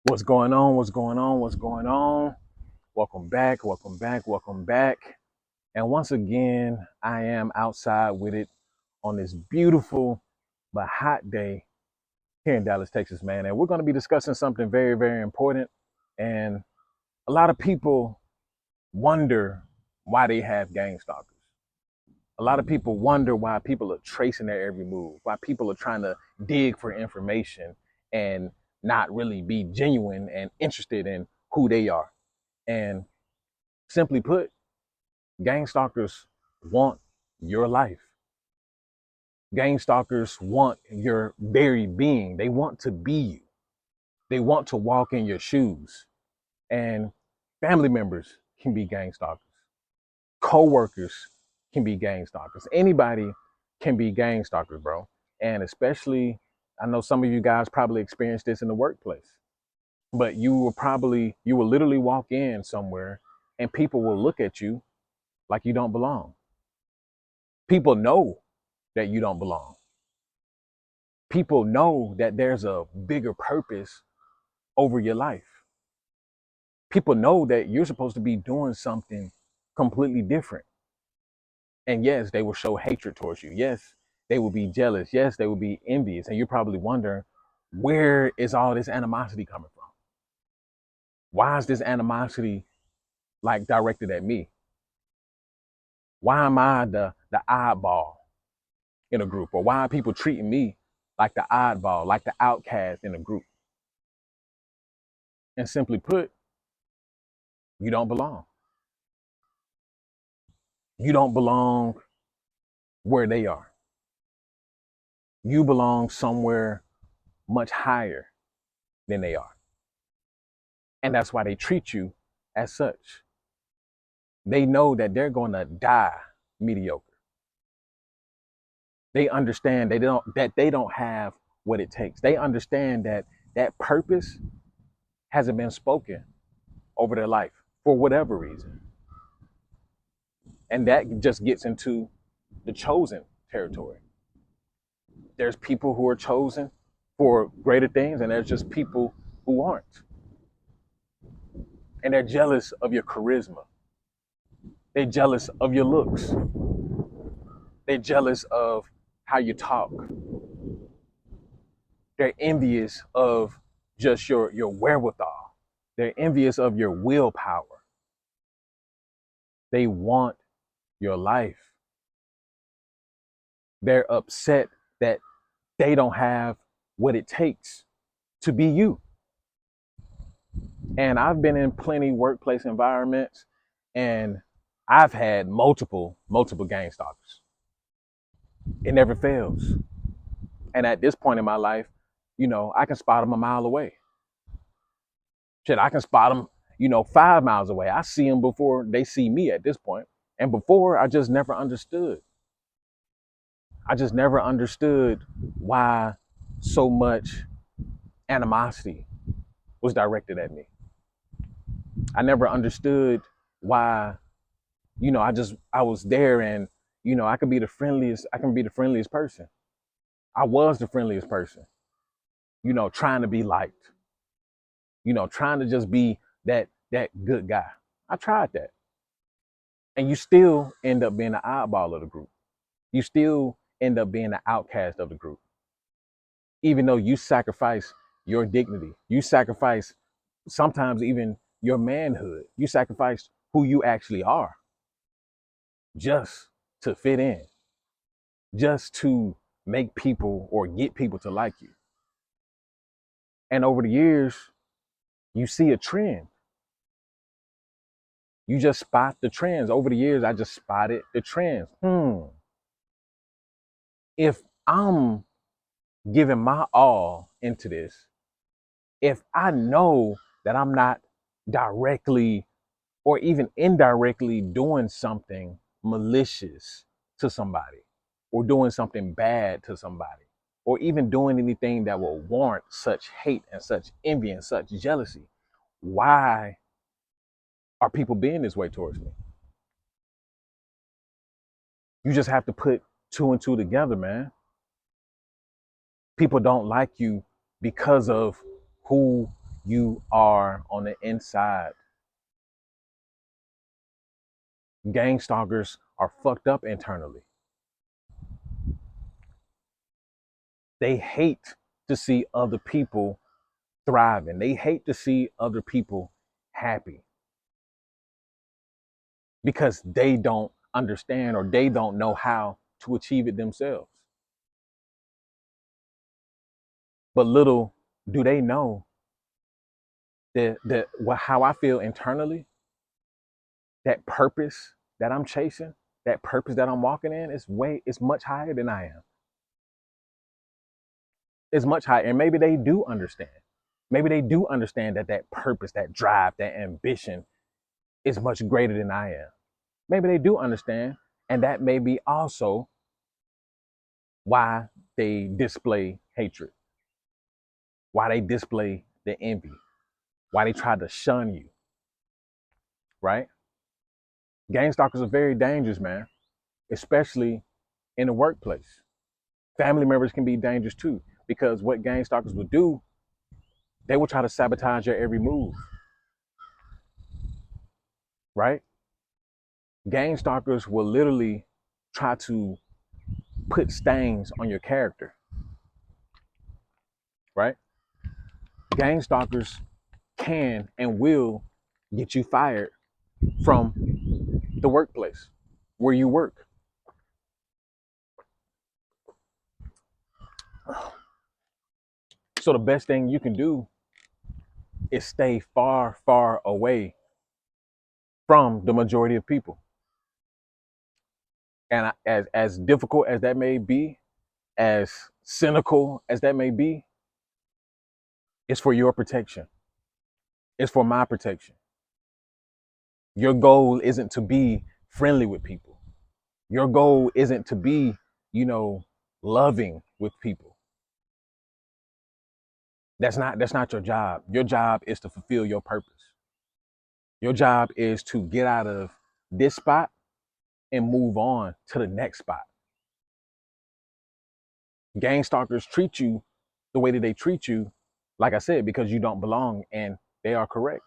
What's going on? What's going on? What's going on? Welcome back. Welcome back. Welcome back. And once again, I am outside with it on this beautiful but hot day here in Dallas, Texas, man. And we're going to be discussing something very, very important. And a lot of people wonder why they have gang stalkers. A lot of people wonder why people are tracing their every move, why people are trying to dig for information and not really be genuine and interested in who they are. And simply put, gang stalkers want your life. Gang stalkers want your very being. They want to be you. They want to walk in your shoes. And family members can be gang stalkers. Co-workers can be gang stalkers. Anybody can be gang stalkers, bro. And especially, I know some of you guys probably experienced this in the workplace, but you will literally walk in somewhere and people will look at you like you don't belong. People know that you don't belong. People know that there's a bigger purpose over your life. People know that you're supposed to be doing something completely different. And yes, they will show hatred towards you. Yes, they will be jealous. Yes, they will be envious. And you're probably wondering, where is all this animosity coming from? Why is this animosity like directed at me? Why am I the oddball in a group? Or why are people treating me like the oddball, like the outcast in a group? And simply put, you don't belong. You don't belong where they are. You belong somewhere much higher than they are. And that's why they treat you as such. They know that they're going to die mediocre. They understand they don't have what it takes. They understand that that purpose hasn't been spoken over their life for whatever reason. And that just gets into the chosen territory. There's people who are chosen for greater things, and there's just people who aren't. And they're jealous of your charisma. They're jealous of your looks. They're jealous of how you talk. They're envious of just your wherewithal. They're envious of your willpower. They want your life. They're upset that they don't have what it takes to be you. And I've been in plenty workplace environments and I've had multiple gang stalkers. It never fails. And at this point in my life, I can spot them a mile away. Shit, I can spot them, 5 miles away. I see them before they see me at this point. And before, I just never understood. I just never understood why so much animosity was directed at me. I never understood why, I was there and, I can be the friendliest person. I was the friendliest person, trying to be liked, trying to just be that good guy. I tried that. And you still end up being the oddball of the group. You still end up being the outcast of the group. Even though you sacrifice your dignity, you sacrifice sometimes even your manhood, you sacrifice who you actually are just to fit in, just to make people or get people to like you. And over the years, you see a trend. You just spot the trends. Over the years, I just spotted the trends. If I'm giving my all into this, if I know that I'm not directly or even indirectly doing something malicious to somebody or doing something bad to somebody or even doing anything that will warrant such hate and such envy and such jealousy, why are people being this way towards me? You just have to put two and two together, man. People don't like you because of who you are on the inside. Gang stalkers are fucked up internally. They hate to see other people thriving. They hate to see other people happy because they don't understand or they don't know how to achieve it themselves. But little do they know that how I feel internally, that purpose that I'm chasing, that purpose that I'm walking in is much higher than I am. It's much higher. And maybe they do understand. Maybe they do understand that that purpose, that drive, that ambition is much greater than I am. Maybe they do understand. And that may be also why they display hatred, why they display the envy, why they try to shun you, right? Gang stalkers are very dangerous, man, especially in the workplace. Family members can be dangerous too, because what gang stalkers will do, they will try to sabotage your every move, right? Gang stalkers will literally try to put stains on your character, right? Gang stalkers can and will get you fired from the workplace where you work. So the best thing you can do is stay far, far away from the majority of people. And as difficult as that may be, as cynical as that may be, it's for your protection. It's for my protection. Your goal isn't to be friendly with people. Your goal isn't to be, you know, loving with people. That's not your job. Your job is to fulfill your purpose. Your job is to get out of this spot and move on to the next spot. Gang stalkers treat you the way that they treat you, like I said, because you don't belong, and they are correct.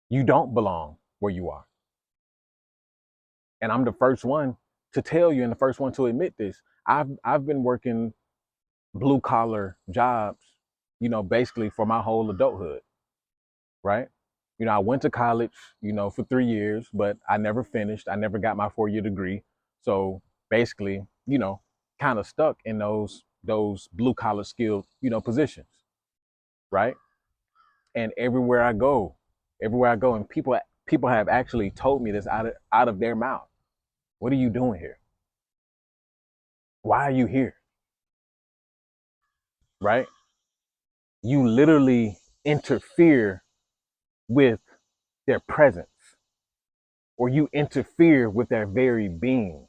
You don't belong where you are. And I'm the first one to tell you and the first one to admit this. I've been working blue collar jobs, basically for my whole adulthood, right? I went to college, for 3 years, but I never finished. I never got my 4-year degree. So basically, kind of stuck in those blue collar skilled, positions, right? And everywhere I go, and people have actually told me this out of their mouth. What are you doing here? Why are you here? Right? You literally interfere with their presence, or you interfere with their very being.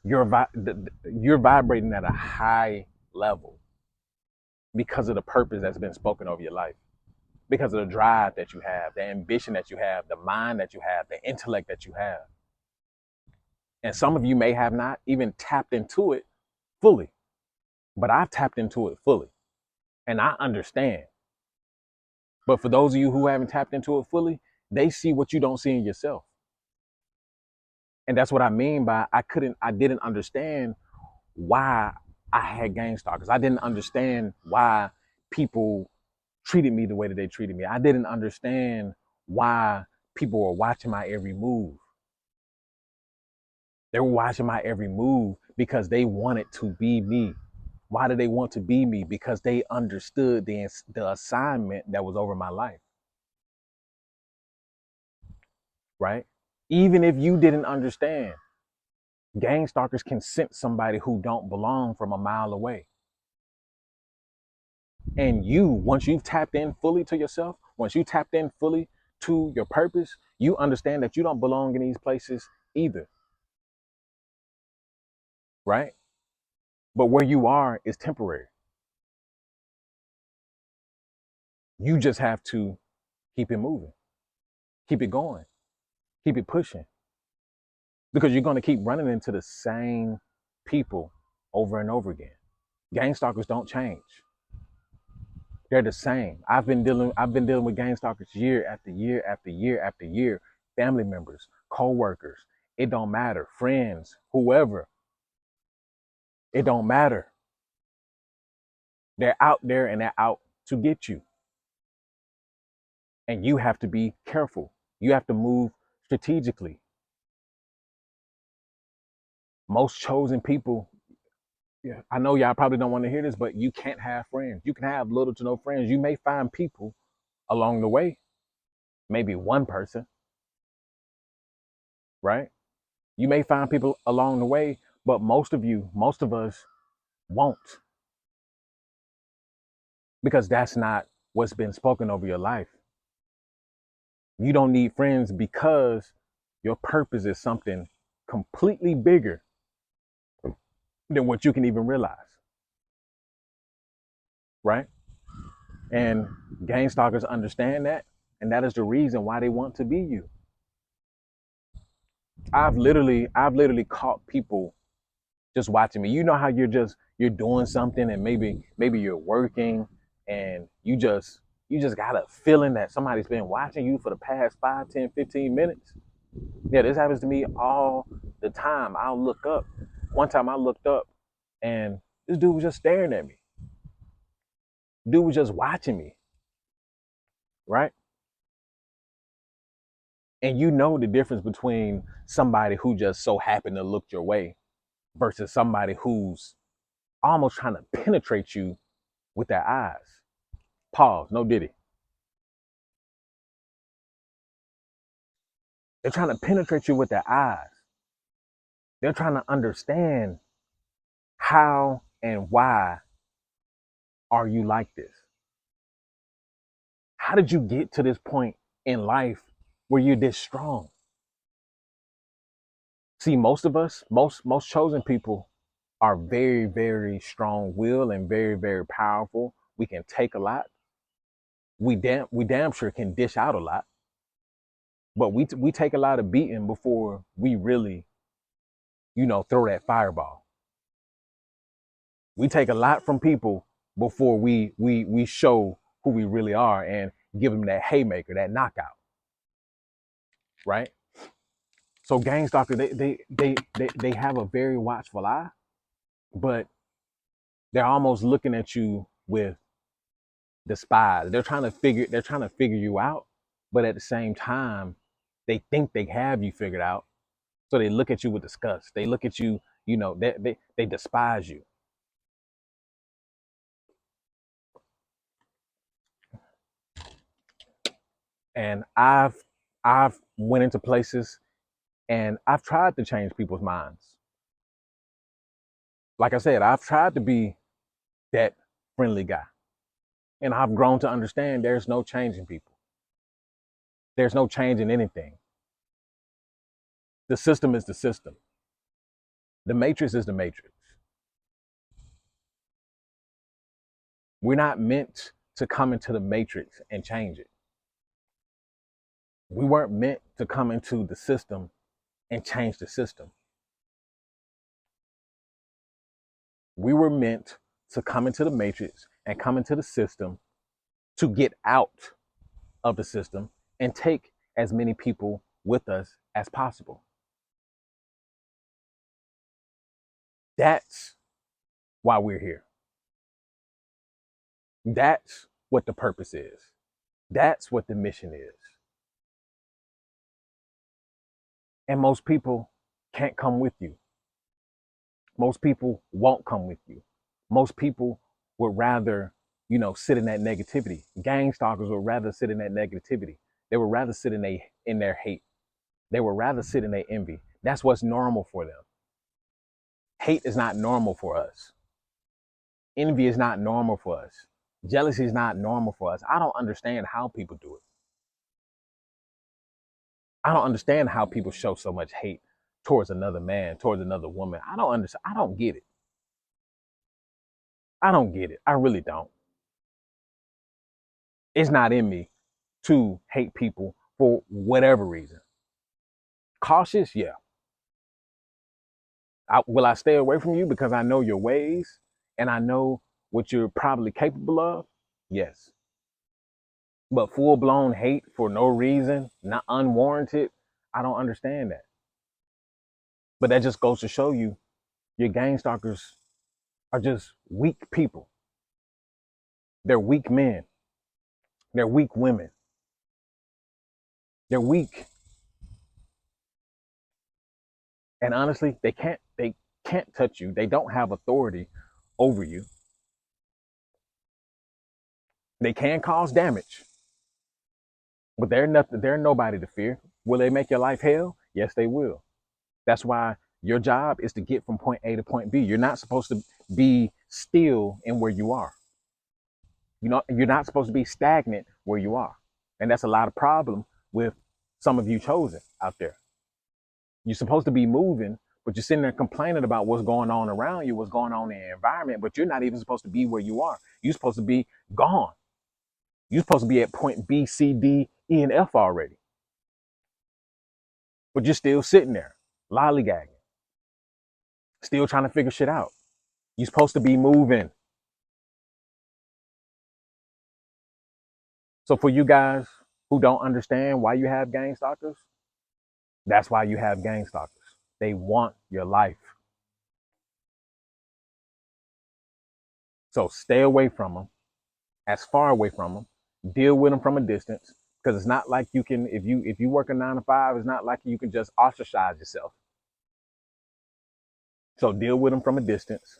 You're vibrating at a high level because of the purpose that's been spoken over your life, because of the drive that you have, the ambition that you have, the mind that you have, the intellect that you have. And some of you may have not even tapped into it fully, but I've tapped into it fully and I understand. But for those of you who haven't tapped into it fully, they see what you don't see in yourself. And that's what I mean by I didn't understand why I had gang stalkers. I didn't understand why people treated me the way that they treated me. I didn't understand why people were watching my every move. They were watching my every move because they wanted to be me. Why did they want to be me? Because they understood the assignment that was over my life, right? Even if you didn't understand, gang stalkers can sense somebody who don't belong from a mile away. And once you've tapped in fully to yourself, once you tapped in fully to your purpose, you understand that you don't belong in these places either, right? But where you are is temporary. You just have to keep it moving, keep it going, keep it pushing, because you're going to keep running into the same people over and over again. Gang stalkers don't change. They're the same. I've been dealing with gang stalkers year after year after year after year. Family members, co-workers. It don't matter. Friends, whoever. It don't matter. They're out there and they're out to get you. And you have to be careful. You have to move strategically. Most chosen people, yeah, I know y'all probably don't want to hear this, but you can't have friends. You can have little to no friends. You may find people along the way, maybe one person, right? You may find people along the way, but most of us won't, because that's not what's been spoken over your life. You don't need friends because your purpose is something completely bigger than what you can even realize, right? And gang stalkers understand that, and that is the reason why they want to be you. I've literally caught people just watching me. You know how you're doing something, and maybe you're working, and you just got a feeling that somebody's been watching you for the past 5, 10, 15 minutes. Yeah, this happens to me all the time. I'll look up. One time I looked up, and this dude was just staring at me. Dude was just watching me, right? And you know the difference between somebody who just so happened to look your way versus somebody who's almost trying to penetrate you with their eyes. Pause, no diddy. They're trying to penetrate you with their eyes. They're trying to understand how and why are you like this? How did you get to this point in life where you're this strong? See, most of us, most chosen people are very, very strong willed and very, very powerful. We can take a lot. We damn sure can dish out a lot, but we take a lot of beating before we really, throw that fireball. We take a lot from people before we show who we really are and give them that haymaker, that knockout, right? So gang stalker, they have a very watchful eye, but they're almost looking at you with despise. They're trying to figure you out, but at the same time, they think they have you figured out. So they look at you with disgust. They look at you, they despise you. And I've went into places and I've tried to change people's minds. Like I said, I've tried to be that friendly guy. And I've grown to understand there's no changing people. There's no change in anything. The system is the system. The matrix is the matrix. We're not meant to come into the matrix and change it. We weren't meant to come into the system and change the system. We were meant to come into the matrix and come into the system to get out of the system and take as many people with us as possible. That's why we're here. That's what the purpose is. That's what the mission is. And most people can't come with you. Most people won't come with you. Most people would rather, sit in that negativity. Gang stalkers would rather sit in that negativity. They would rather sit in their hate. They would rather sit in their envy. That's what's normal for them. Hate is not normal for us. Envy is not normal for us. Jealousy is not normal for us. I don't understand how people do it. I don't understand how people show so much hate towards another man, towards another woman. I don't understand. I don't get it. I don't get it. I really don't. It's not in me to hate people for whatever reason. Cautious, yeah. Will I stay away from you because I know your ways and I know what you're probably capable of? Yes. But full blown hate for no reason, not unwarranted, I don't understand that. But that just goes to show you your gang stalkers are just weak people. They're weak men. They're weak women. They're weak. And honestly, they can't touch you. They don't have authority over you. They can cause damage, but they're nobody to fear. Will they make your life hell? Yes, they will. That's why your job is to get from point A to point B. You're not supposed to be still in where you are. You're not supposed to be stagnant where you are. And that's a lot of problem with some of you chosen out there. You're supposed to be moving, but you're sitting there complaining about what's going on around you, what's going on in the environment, but you're not even supposed to be where you are. You're supposed to be gone. You're supposed to be at point B, C, D, E, and F already. But you're still sitting there, lollygagging, still trying to figure shit out. You're supposed to be moving. So for you guys who don't understand why you have gang stalkers, that's why you have gang stalkers. They want your life. So stay away from them, as far away from them. Deal with them from a distance, because it's not like you can, if you work a 9 to 5, it's not like you can just ostracize yourself. So deal with them from a distance.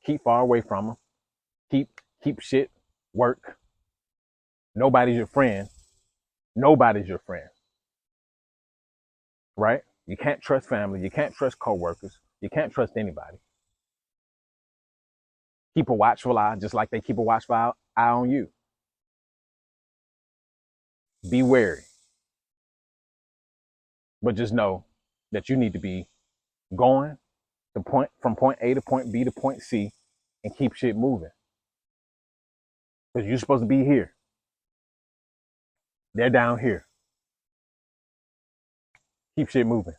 Keep far away from them. Keep shit work. Nobody's your friend. Nobody's your friend, right? You can't trust family. You can't trust coworkers. You can't trust anybody. Keep a watchful eye, just like they keep a watchful eye on you. Be wary, but just know that you need to be going from point A to point B to point C and keep shit moving. Because you're supposed to be here. They're down here. Keep shit moving.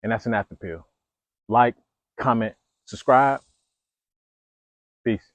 And that's an after pill. Like, comment, subscribe. Peace.